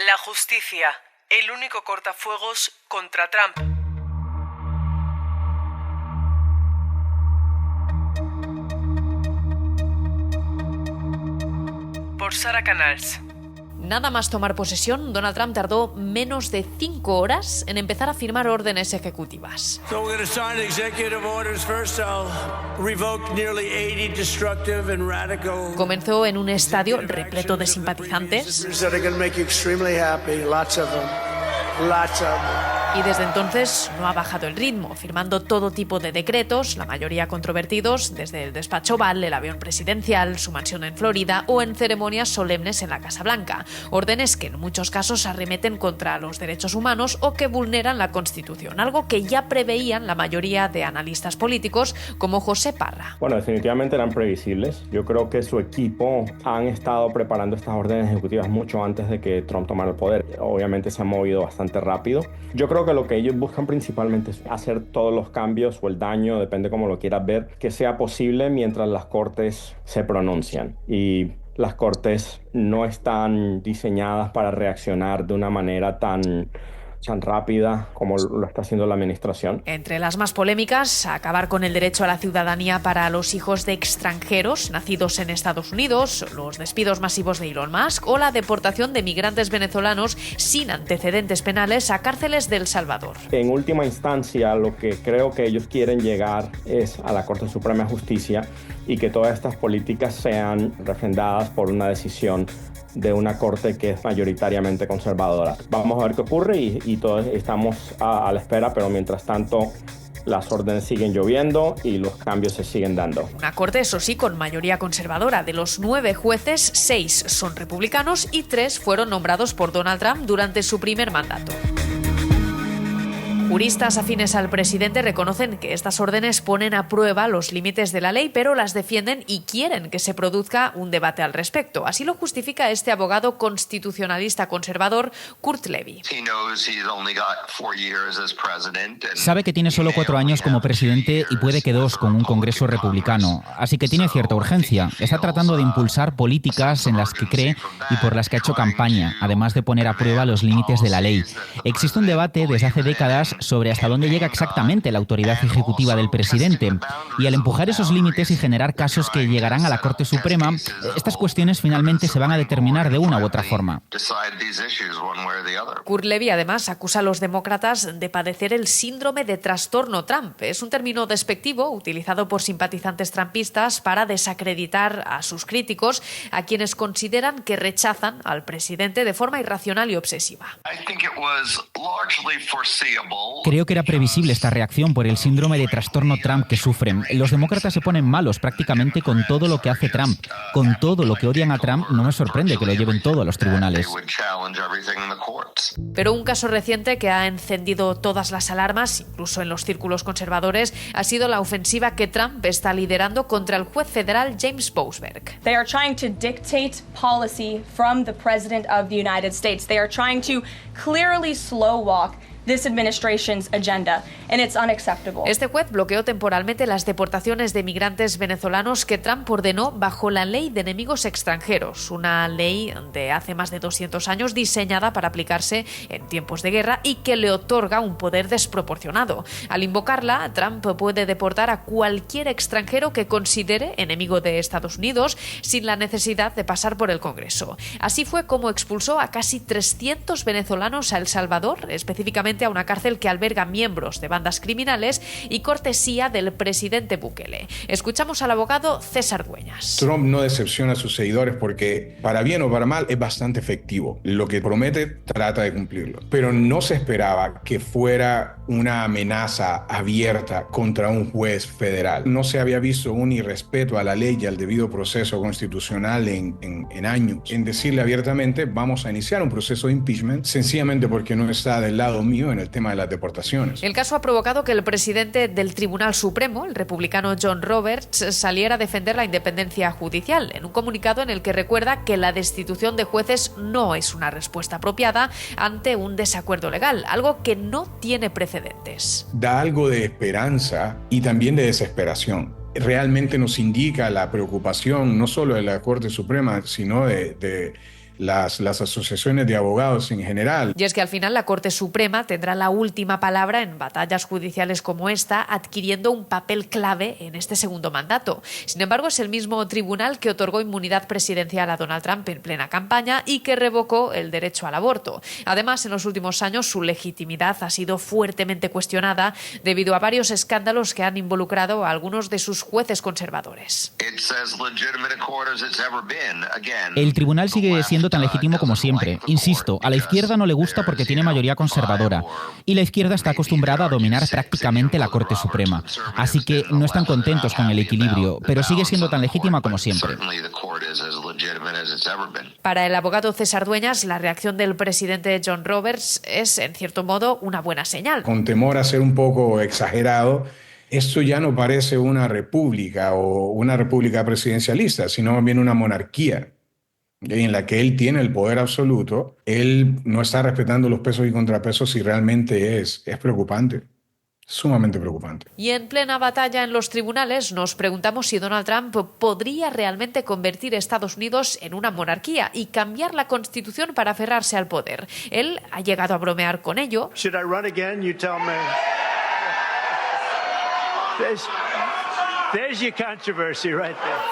La justicia, el único cortafuegos contra Trump. Por Sara Canals. Nada más tomar posesión, Donald Trump tardó menos de 5 horas en empezar a firmar órdenes ejecutivas. Comenzó en un estadio repleto de simpatizantes. Y desde entonces no ha bajado el ritmo, firmando todo tipo de decretos, la mayoría controvertidos, desde el despacho Oval, el avión presidencial, su mansión en Florida o en ceremonias solemnes en la Casa Blanca. Órdenes que en muchos casos arremeten contra los derechos humanos o que vulneran la Constitución, algo que ya preveían la mayoría de analistas políticos como José Parra. Bueno, definitivamente eran previsibles. Yo creo que su equipo han estado preparando estas órdenes ejecutivas mucho antes de que Trump tomara el poder. Obviamente se han movido bastante rápido. Yo creo que lo que ellos buscan principalmente es hacer todos los cambios o el daño, depende cómo lo quieras ver, que sea posible mientras las cortes se pronuncian. Y las cortes no están diseñadas para reaccionar de una manera tan rápida como lo está haciendo la administración. Entre las más polémicas, acabar con el derecho a la ciudadanía para los hijos de extranjeros nacidos en Estados Unidos, los despidos masivos de Elon Musk o la deportación de migrantes venezolanos sin antecedentes penales a cárceles de El Salvador. En última instancia, lo que creo que ellos quieren llegar es a la Corte Suprema de Justicia y que todas estas políticas sean refrendadas por una decisión de una corte que es mayoritariamente conservadora. Vamos a ver qué ocurre y todos estamos a la espera, pero mientras tanto las órdenes siguen lloviendo y los cambios se siguen dando. Una corte, eso sí, con mayoría conservadora. De los 9 jueces, 6 son republicanos y 3 fueron nombrados por Donald Trump durante su primer mandato. Juristas afines al presidente reconocen que estas órdenes ponen a prueba los límites de la ley, pero las defienden y quieren que se produzca un debate al respecto. Así lo justifica este abogado constitucionalista conservador, Kurt Levy. Sabe que tiene solo 4 años como presidente y puede que 2 con un Congreso republicano, así que tiene cierta urgencia. Está tratando de impulsar políticas en las que cree y por las que ha hecho campaña, además de poner a prueba los límites de la ley. Existe un debate desde hace décadas sobre hasta dónde llega exactamente la autoridad ejecutiva del presidente. Y al empujar esos límites y generar casos que llegarán a la Corte Suprema, estas cuestiones finalmente se van a determinar de una u otra forma. Kurt Levy además acusa a los demócratas de padecer el síndrome de trastorno Trump. Es un término despectivo utilizado por simpatizantes trumpistas para desacreditar a sus críticos, a quienes consideran que rechazan al presidente de forma irracional y obsesiva. Creo que era previsible esta reacción por el síndrome de trastorno Trump que sufren. Los demócratas se ponen malos prácticamente con todo lo que hace Trump. Con todo lo que odian a Trump, no me sorprende que lo lleven todo a los tribunales. Pero un caso reciente que ha encendido todas las alarmas, incluso en los círculos conservadores, ha sido la ofensiva que Trump está liderando contra el juez federal James Boasberg. They are trying to dictate policy from the President of the United States. They are trying to clearly slow walk this administration's agenda, and it's unacceptable. Este juez bloqueó temporalmente las deportaciones de migrantes venezolanos que Trump ordenó bajo la Ley de Enemigos Extranjeros, una ley de hace más de 200 años diseñada para aplicarse en tiempos de guerra y que le otorga un poder desproporcionado. Al invocarla, Trump puede deportar a cualquier extranjero que considere enemigo de Estados Unidos sin la necesidad de pasar por el Congreso. Así fue como expulsó a casi 300 venezolanos a El Salvador, específicamente a una cárcel que alberga miembros de bandas criminales y cortesía del presidente Bukele. Escuchamos al abogado César Dueñas. Trump no decepciona a sus seguidores porque, para bien o para mal, es bastante efectivo. Lo que promete, trata de cumplirlo. Pero no se esperaba que fuera una amenaza abierta contra un juez federal. No se había visto un irrespeto a la ley y al debido proceso constitucional en años. En decirle abiertamente, vamos a iniciar un proceso de impeachment, sencillamente porque no está del lado mío en el tema de las deportaciones. El caso ha provocado que el presidente del Tribunal Supremo, el republicano John Roberts, saliera a defender la independencia judicial, en un comunicado en el que recuerda que la destitución de jueces no es una respuesta apropiada ante un desacuerdo legal, algo que no tiene precedentes. Da algo de esperanza y también de desesperación. Realmente nos indica la preocupación no solo de la Corte Suprema, sino de las asociaciones de abogados en general. Y es que al final la Corte Suprema tendrá la última palabra en batallas judiciales como esta, adquiriendo un papel clave en este segundo mandato. Sin embargo, es el mismo tribunal que otorgó inmunidad presidencial a Donald Trump en plena campaña y que revocó el derecho al aborto. Además, en los últimos años su legitimidad ha sido fuertemente cuestionada debido a varios escándalos que han involucrado a algunos de sus jueces conservadores. El tribunal sigue siendo tan legítimo como siempre. Insisto, a la izquierda no le gusta porque tiene mayoría conservadora y la izquierda está acostumbrada a dominar prácticamente la Corte Suprema. Así que no están contentos con el equilibrio, pero sigue siendo tan legítima como siempre. Para el abogado César Dueñas, la reacción del presidente John Roberts es, en cierto modo, una buena señal. Con temor a ser un poco exagerado, esto ya no parece una república o una república presidencialista, sino más bien una monarquía en la que él tiene el poder absoluto. Él no está respetando los pesos y contrapesos y realmente es preocupante. Sumamente preocupante. Y en plena batalla en los tribunales nos preguntamos si Donald Trump podría realmente convertir a Estados Unidos en una monarquía y cambiar la Constitución para aferrarse al poder. Él ha llegado a bromear con ello.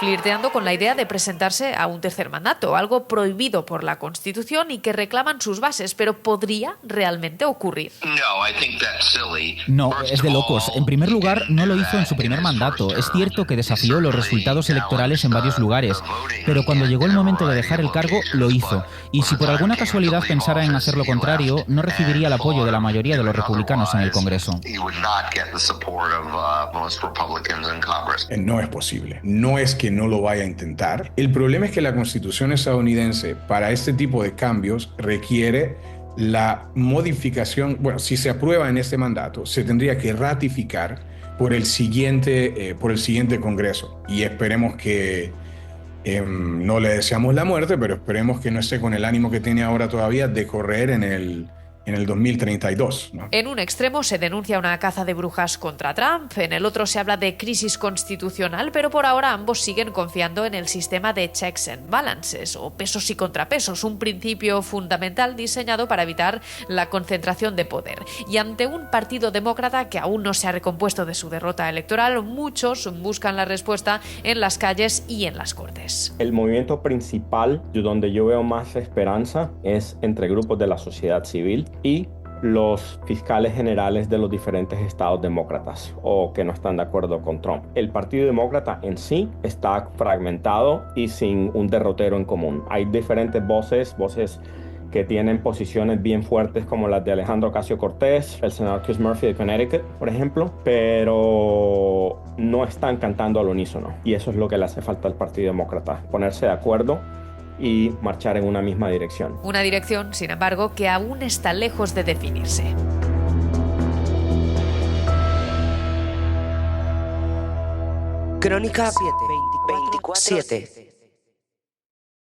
Flirteando con la idea de presentarse a un tercer mandato, algo prohibido por la Constitución y que reclaman sus bases, pero ¿podría realmente ocurrir? No, es de locos. En primer lugar, no lo hizo en su primer mandato. Es cierto que desafió los resultados electorales en varios lugares, pero cuando llegó el momento de dejar el cargo, lo hizo. Y si por alguna casualidad pensara en hacer lo contrario, no recibiría el apoyo de la mayoría de los republicanos en el Congreso. No es posible. No es que no lo vaya a intentar. El problema es que la Constitución estadounidense para este tipo de cambios requiere la modificación. Bueno, si se aprueba en este mandato, se tendría que ratificar por el siguiente Congreso. Y esperemos que no le deseamos la muerte, pero esperemos que no esté con el ánimo que tiene ahora todavía de correr en el 2032, ¿no? En un extremo se denuncia una caza de brujas contra Trump, en el otro se habla de crisis constitucional, pero por ahora ambos siguen confiando en el sistema de checks and balances, o pesos y contrapesos, un principio fundamental diseñado para evitar la concentración de poder. Y ante un partido demócrata que aún no se ha recompuesto de su derrota electoral, muchos buscan la respuesta en las calles y en las cortes. El movimiento principal, donde yo veo más esperanza, es entre grupos de la sociedad civil y los fiscales generales de los diferentes estados demócratas o que no están de acuerdo con Trump. El Partido Demócrata en sí está fragmentado y sin un derrotero en común. Hay diferentes voces que tienen posiciones bien fuertes como las de Alejandro Ocasio-Cortez, el senador Chris Murphy de Connecticut, por ejemplo, pero no están cantando al unísono. Y eso es lo que le hace falta al Partido Demócrata, ponerse de acuerdo y marchar en una misma dirección. Una dirección, sin embargo, que aún está lejos de definirse. Crónica 7.